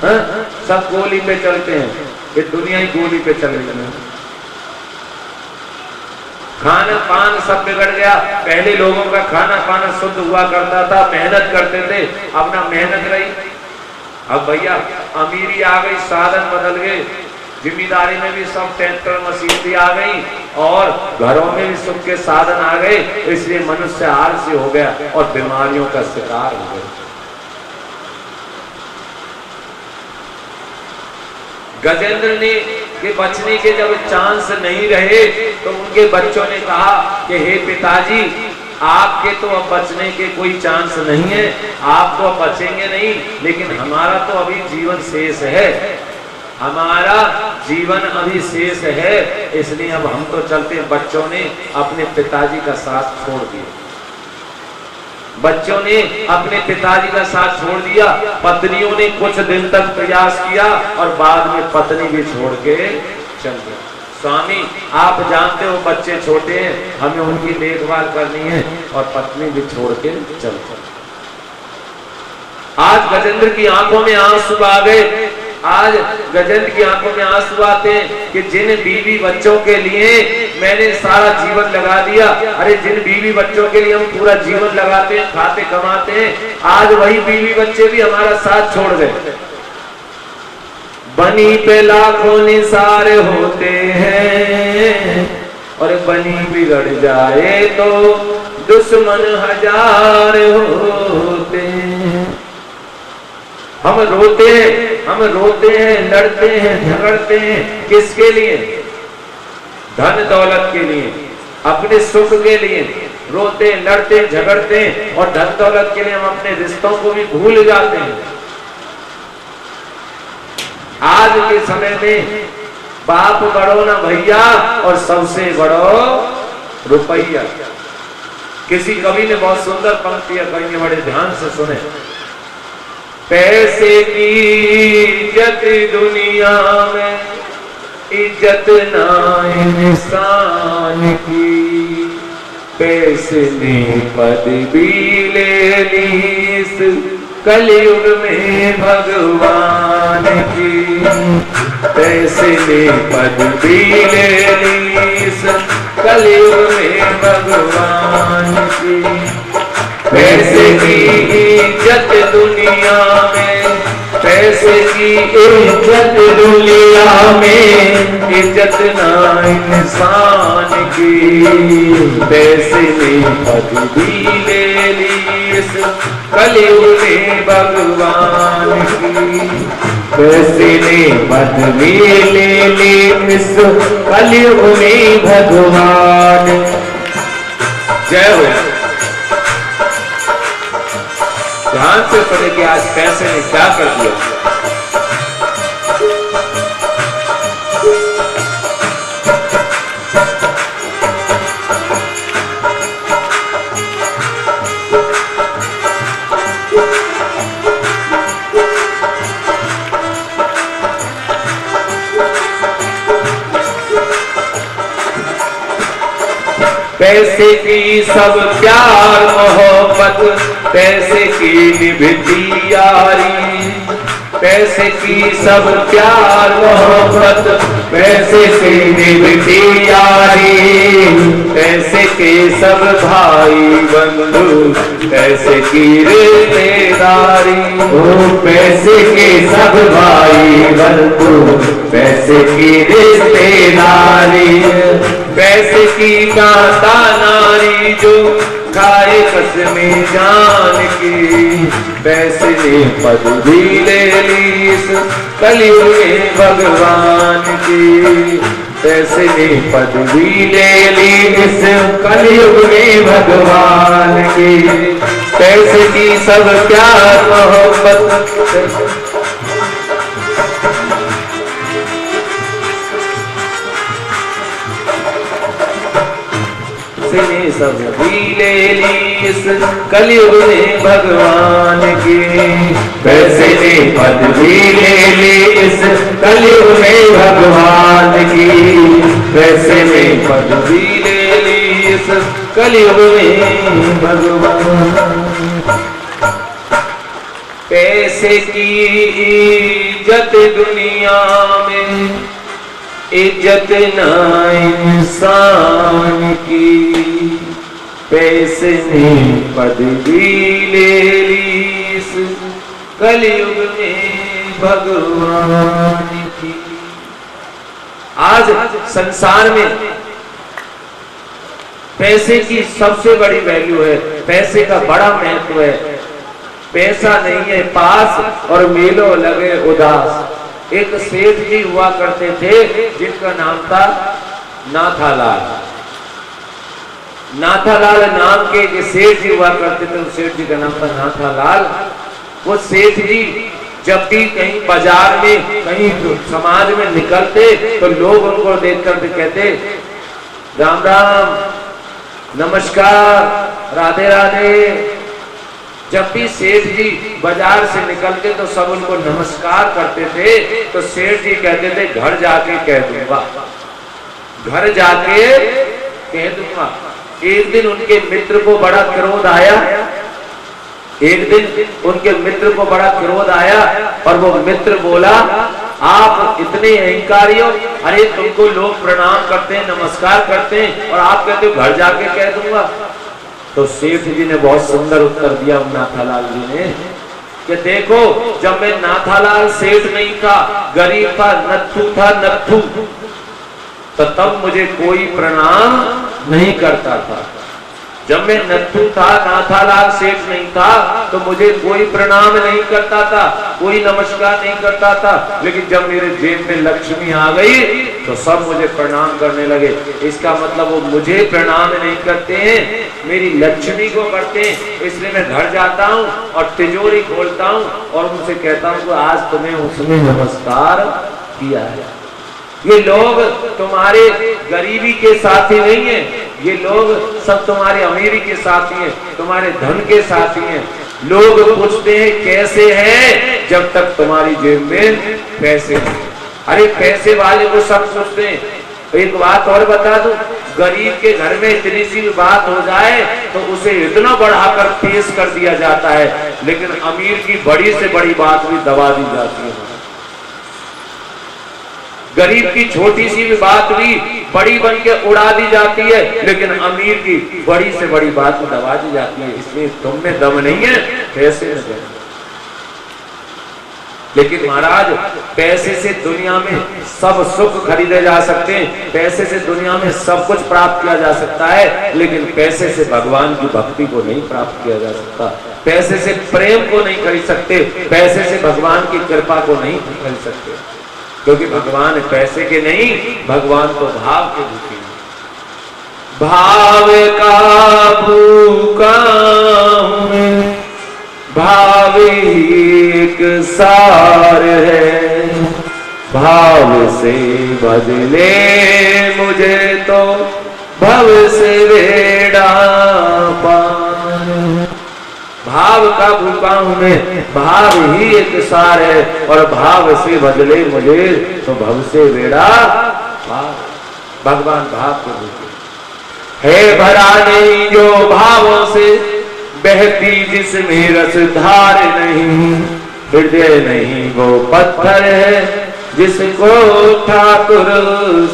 C: हाँ? सब गोली पे चलते हैं, ये दुनिया ही गोली पे चल रही है। खाना पान सब बिगड़ गया। पहले लोगों का खाना पाना शुद्ध हुआ करता था, मेहनत करते थे, अब ना मेहनत रही। अब भैया अमीरी आ गई, साधन बदल गए, जिम्मेदारी में भी सब ट्रैक्टर मशीन भी आ गई और घरों में भी सुख के साधन आ गए, इसलिए मनुष्य आलसी हो गया और बीमारियों का शिकार हो गया। गजेंद्र ने के बचने के जब चांस नहीं रहे तो उनके बच्चों ने कहा कि हे पिताजी, आपके तो अब बचने के कोई चांस नहीं है, आप तो अब बचेंगे नहीं, लेकिन हमारा तो अभी जीवन शेष है, हमारा जीवन अभी शेष है, इसलिए अब हम तो चलते। बच्चों ने अपने पिताजी का साथ छोड़ दिया, बच्चों ने अपने पिताजी का साथ छोड़ दिया। पत्नियों ने कुछ दिन तक प्रयास किया और बाद में पत्नी भी छोड़ के चल गई। स्वामी आप जानते हो बच्चे छोटे हैं, हमें उनकी देखभाल करनी है और पत्नी भी छोड़ के चल गई। आज गजेंद्र की आंखों में आंसू आ गए। आज गजेंद्र की आंखों में आंसू आते हैं कि जिन बीवी बच्चों के लिए मैंने सारा जीवन लगा दिया, अरे जिन बीवी बच्चों के लिए हम पूरा जीवन लगाते हैं, खाते कमाते हैं, आज वही बीवी बच्चे भी हमारा साथ छोड़ गए। बनी पे लाखों निसार होते हैं और बनी बिगड़ जाए तो दुश्मन 1000 होते हैं। हम रोते हैं, लड़ते हैं, झगड़ते हैं, किसके लिए? धन दौलत के लिए, अपने सुख के लिए रोते, लड़ते, झगड़ते हैं और धन दौलत के लिए हम अपने रिश्तों को भी भूल जाते हैं। आज के समय में बाप बड़ो ना भैया और सबसे बड़ो रुपया। किसी कवि ने बहुत सुंदर पंक्तियां कही है, बड़े ध्यान से सुने। पैसे की इज्जत दुनिया में इज्जत ना इंसान की, पैसे ने पद भी ले ली इस कलयुग में भगवान की, पैसे ने पद भी ले ली इस कलयुग में भगवान की। पैसे की इज्जत दुनिया में, पैसे की इज्जत दुनिया में इज्जत ना इंसान की, पैसे ने पद भी ले ली इस कलयुग में भगवान की, पैसे ने पद भी ले ली इस कलयुग में भगवान। जय हो। ध्यान से पढ़े कि आज पैसे ने क्या कर दिया। पैसे की सब प्यार मोहब्बत, पैसे की निभती यारी, पैसे की सब प्यार मोहब्बत, पैसे की निभती यारी, पैसे के सब भाई बंधु, पैसे की रिश्तेदारी, ओ पैसे के सब भाई बंधु, पैसे की रिश्तेदारी, पैसे की कांता नारी जो खाए कसमें जान की, पैसे ने पद भी ले ली इस कलयुग में भगवान की, पैसे ने पद भी ले ली इस कलयुग में भगवान की, पैसे की सब प्यार मोहब्बत, ने सब भी ले ली इस कलयुग में भगवान की, पैसे ने पद भी ले ली इस कलयुग में भगवान की, पैसे ने पद भी ले ली इस कलयुग में भगवान। पैसे की इज्जत दुनिया में इज्जत ना इंसान की, पैसे ने पद भी ले ली इस कलयुग में भगवान की। आज संसार में पैसे की सबसे बड़ी वैल्यू है, पैसे का बड़ा महत्व है। पैसा नहीं है पास और मेलों लगे उदास। एक सेठ जी हुआ करते थे जिनका नाम था नाथालाल। नाथालाल नाम के एक सेठ जी हुआ करते थे, उस सेठ जी का नाम था नाथालाल। वो सेठ जी जब भी कहीं बाजार में कहीं समाज में निकलते तो लोग उनको देख कर कहते राम राम, नमस्कार, राधे राधे। जब भी सेठ जी बाजार से निकलते तो सब उनको नमस्कार करते थे। तो सेठ जी कहते थे घर जाके कह दूंगा, घर जाके कह दूंगा। एक दिन उनके मित्र को बड़ा क्रोध आया, एक दिन उनके मित्र को बड़ा क्रोध आया और वो मित्र बोला आप इतने अहंकारी हो, अरे तुमको लोग प्रणाम करते हैं, नमस्कार करते हैं और आप कहते हो घर जाके कह दूंगा। तो सेठ जी ने बहुत सुंदर उत्तर दिया नाथालाल जी ने कि देखो, जब मैं नाथालाल सेठ नहीं था, गरीब था, नत्थू था, नत्थू, तो तब मुझे कोई प्रणाम नहीं करता था। जब मैं नत्थू था, नाथालाल सेठ नहीं था, तो मुझे कोई प्रणाम नहीं करता था, कोई नमस्कार नहीं करता था। लेकिन जब मेरे जेब में लक्ष्मी आ गई तो सब मुझे प्रणाम करने लगे। इसका मतलब वो मुझे प्रणाम नहीं करते हैं, मेरी लक्ष्मी को करते हैं। इसलिए मैं घर जाता हूँ और तिजोरी खोलता हूँ और उनसे कहता हूँ कि आज तुम्हें उसने नमस्कार किया है। ये लोग तुम्हारे गरीबी के साथी नहीं है, ये लोग सब तुम्हारे अमीरी के साथी हैं, तुम्हारे धन के साथी हैं। लोग पूछते हैं कैसे हैं, जब तक तुम्हारी जेब में पैसे हैं। अरे पैसे वाले को सब पूछते हैं। एक बात और बता दूं, गरीब के घर में इतनी सी भी बात हो जाए तो उसे इतना बढ़ाकर पेश कर दिया जाता है, लेकिन अमीर की बड़ी से बड़ी बात भी दबा दी जाती है। गरीब की छोटी सी भी बात भी बड़ी बन के उड़ा दी जाती है, लेकिन अमीर की बड़ी से बड़ी बात भी दबा दी जाती है। इसलिए तुम में दम नहीं है, पैसे में दम। लेकिन महाराज, पैसे से दुनिया में सब सुख खरीदे जा सकते हैं, पैसे से दुनिया में सब कुछ प्राप्त किया जा सकता है, लेकिन पैसे से भगवान की भक्ति को नहीं प्राप्त किया जा सकता। पैसे से प्रेम को नहीं खरीद सकते, पैसे से भगवान की कृपा को नहीं खरीद सकते, क्योंकि भगवान पैसे के नहीं, भगवान तो भाव के भूखे हैं। भाव का भूखा हूं, भाव एक सार है, भाव से बदले मुझे तो भव से बेड़ा पार। भाव का भूखा हूं मैं, भाव ही एक सार है, और भाव से बदले मुझे तो भव से बेड़ा पार। भगवान भाव के भूखे है, भरा नहीं जो भावों से, बहती जिसमें रसधार नहीं, हृदय नहीं वो पत्थर है, जिसको ठाकुर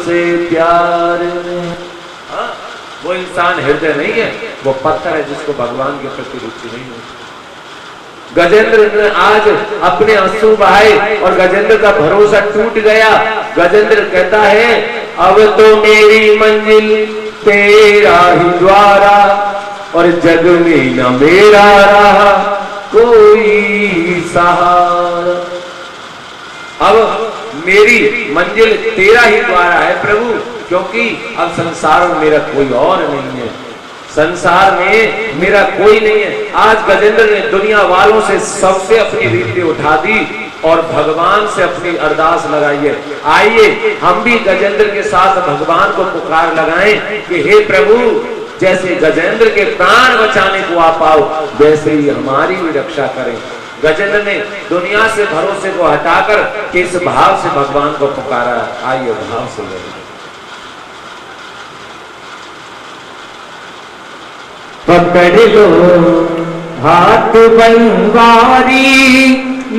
C: से प्यार नहीं। वो इंसान हृदय नहीं है, वो पत्थर है जिसको भगवान के प्रति रुचि नहीं है। गजेंद्र ने आज अपने आंसू बहाए और गजेंद्र का भरोसा टूट गया। गजेंद्र कहता है, अब तो मेरी मंजिल तेरा ही द्वारा, और जग में न मेरा रहा कोई सहारा। अब मेरी मंजिल तेरा ही द्वारा है प्रभु, क्योंकि अब संसार में मेरा कोई और नहीं है, संसार में मेरा कोई नहीं है। आज गजेंद्र ने दुनिया वालों से सबसे अपनी रीति उठा दी और भगवान से अपनी अरदास लगाई है। आइए हम भी गजेंद्र के साथ भगवान को पुकार लगाएं कि हे प्रभु, जैसे गजेंद्र के प्राण बचाने को आप आओ, वैसे ही हमारी भी रक्षा करें। गजेंद्र ने दुनिया से भरोसे को हटाकर किस भाव से भगवान को पुकारा। आइए भाव से गए।
A: पकड़ लो हाथ बनवारी,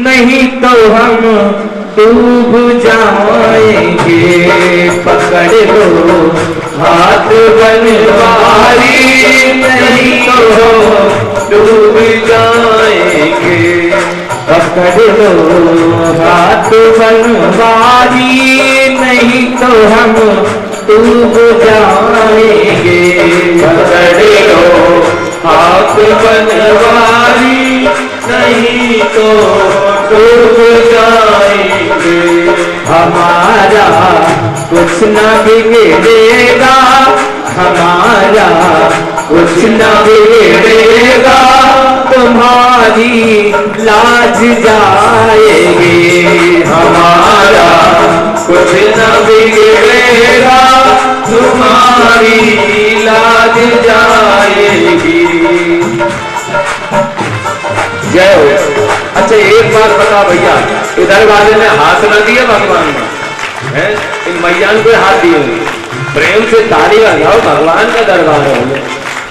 A: नहीं तो हम डूब जाएंगे। पकड़ लो हाथ बनवारी, नहीं तो हम डूब जाएंगे। पकड़ लो हाथ बनवारी, नहीं तो हम डूब जाएंगे। पकड़ लो हाथ बनवारी, नहीं तो डूब जाएंगे। हमारा कुछ न बिगड़ेगा, हमारा कुछ न बिगड़ेगा, तुम्हारी लाज जाएगी। हमारा कुछ न बिगड़ेगा, तुम्हारी लाज जाएगी। जय हो। अच्छा एक बात बता भैया, इधर वाले ने हाथ ना दिए भगवान ने, इन मैया को हाथ दिए, प्रेम से ताली बजाओ, भगवान का दरबार है।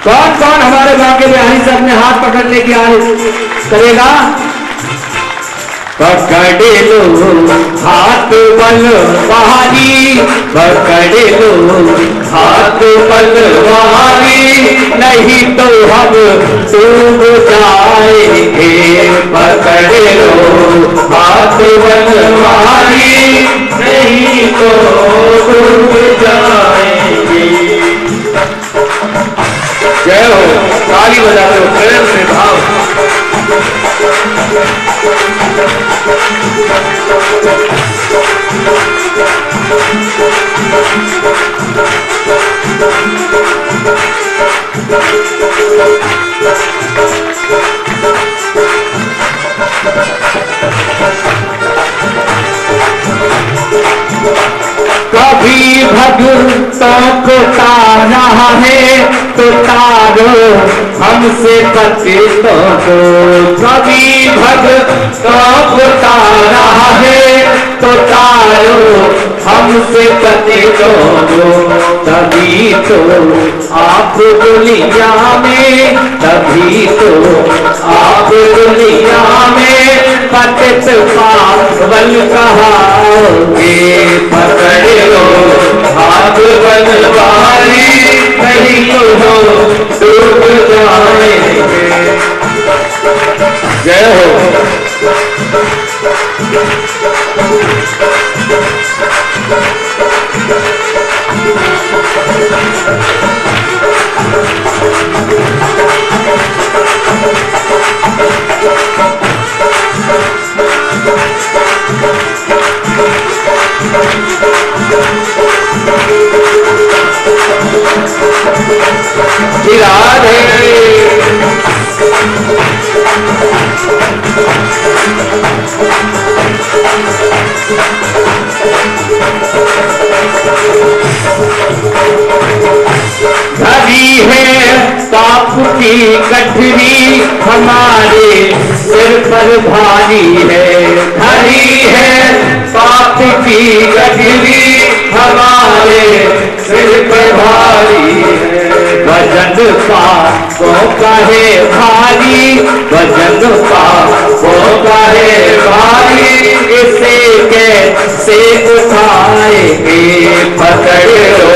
A: कौन कौन हमारे गांव के बिहारी से अपने हाथ पकड़ने की करेगा? पकड़ लो हाथ बनवारी, पकड़ लो हाथ बनवारी, नहीं तो हम डूब जाएंगे। पकड़ लो हाथ बनवारी, नहीं तो डूब जाएंगे। जय हो। ताली बजा दो प्रेम से भाव। कभी भगत को तारा है तो तारो हमसे पतितों को। कभी भक्तों को तारा है तो तारो हमसे पतितों को। तभी तो आप दुनिया में, तभी तो आप दुनिया में पतित पावन कहाओगे। पकड़ लो हाथ बनवारी, नहीं तो डूब जाएंगे। जय हो। राधे धरी है पाप की गठरी हमारे सिर पर भारी है। धरी है पाप की गठरी हमारे सिर पर भारी है। वजन पापों का है भारी, वजन पापों का है भारी, इसे कैसे उठाएंगे। पकड़ लो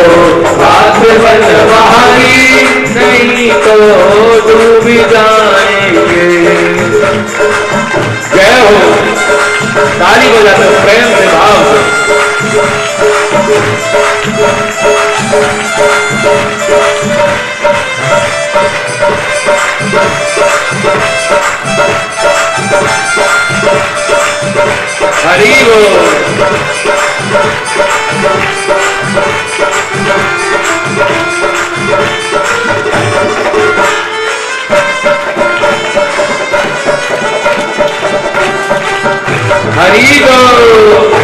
A: हाथ बनवारी, नहीं तो डूब जाएंगे। जय हो। ताली बजाते हो प्रेम से, भाव से। हरि बोल। हरि बोल।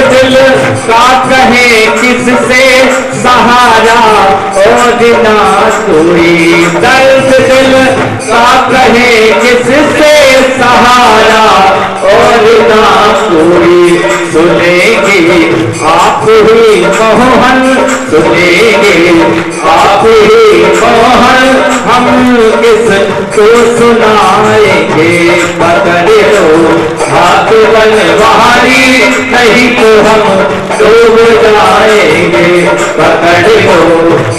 A: दिल का कहे किससे सहारा और ना कोई। दर्द दिल का कहे किससे सहारा और ना कोई। सुनेंगे आप ही मोहन, सुनेंगे आप ही मोहन, हम किस को सुनाएंगे। पकड़ लो हाथ बनवारी, नहीं तो हम डूब जाएंगे। पकड़ लो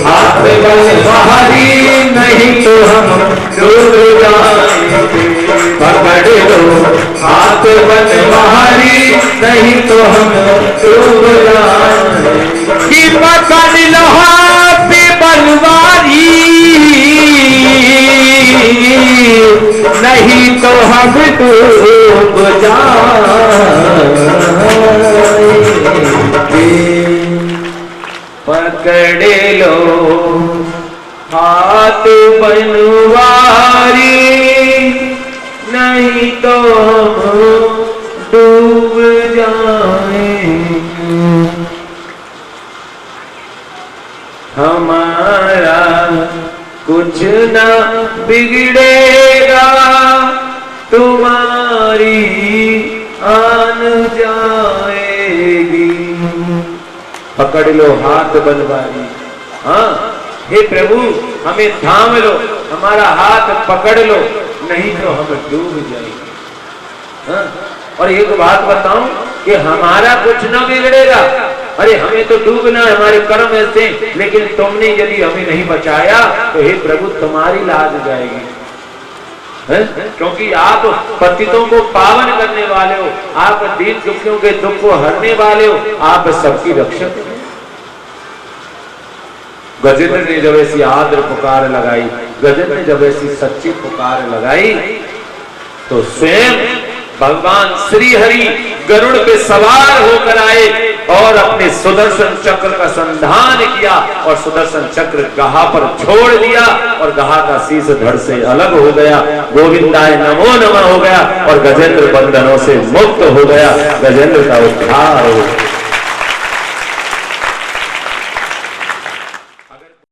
A: हाथ बनवारी, नहीं तो हम डूब जाएंगे। पकड़ लो हाथ बनवारी, नहीं तो हम डूब जाएंगे। कि पकड़ लो हाथ बनवारी, नहीं तो हम डूब जाएंगे। पकड़ लो हाथ बनवारी, नहीं तो हम डूब जाएंगे। हमारा कुछ न बिगड़ेगा, तुम्हारी आन जाएगी। पकड़ लो हाथ बनवारी। हाँ हे प्रभु, हमें थाम लो, हमारा हाथ पकड़ लो, नहीं तो हम डूब जाएंगे। हाँ? और एक बात बताऊं कि हमारा कुछ न बिगड़ेगा। अरे हमें तो डूबना है, हमारे कर्म ऐसे, लेकिन तुमने यदि हमें नहीं बचाया तो हे प्रभु तुम्हारी लाज जाएगी। है? क्योंकि आप पतितों को पावन करने वाले हो, आप दीन दुखियों के दुख को हरने वाले हो, आप सबकी रक्षक हो। गजेंद्र ने जब ऐसी आद्र पुकार लगाई, गजेंद्र ने जब ऐसी सच्ची पुकार लगाई
C: तो स्वयं भगवान श्री हरि गरुड़ पे सवार होकर आए और अपने सुदर्शन चक्र का संधान किया और सुदर्शन चक्र गहा पर छोड़ दिया और गहा का शीश धड़ से अलग हो गया। गोविंदाय नमो नमः हो गया और गजेंद्र बंधनों से मुक्त हो गया। गजेंद्र का उद्धार हो गया।